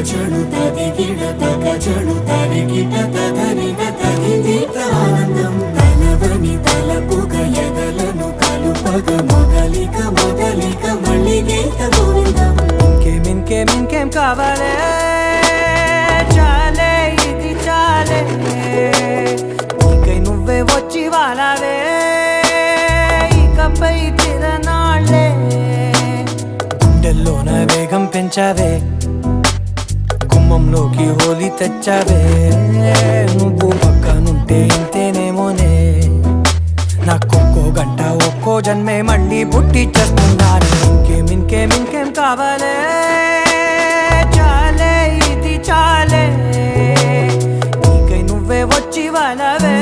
తగచడు తదిగిడ తగచడు తరిగిట తదరిన తగిదీత ఆనందం తలవని తలపుగ ఎదలను కలుపగ మొదలిక మొదలిక మళ్ళీ గీత గోవిందం ఇంకేం కావాలే చాలే ఇది చాలే నీకై నువ్వే వచ్చి వాలావే ఇకపై తిరనాళ్ళే గుండెల్లోన వేగం పెంచావే గుమ్మంలోకి హోలీ తెచ్చావే నువ్వు పక్కనుంటే ఇంతేనేమోనే నాకొక్కో గంట ఒక్కో జన్మే మళ్ళీ పుట్టి చేస్తున్నాను ఇంకేం కావాలే చాలే ఇది చాలే నీకై నువ్వే వచ్చి వాలవే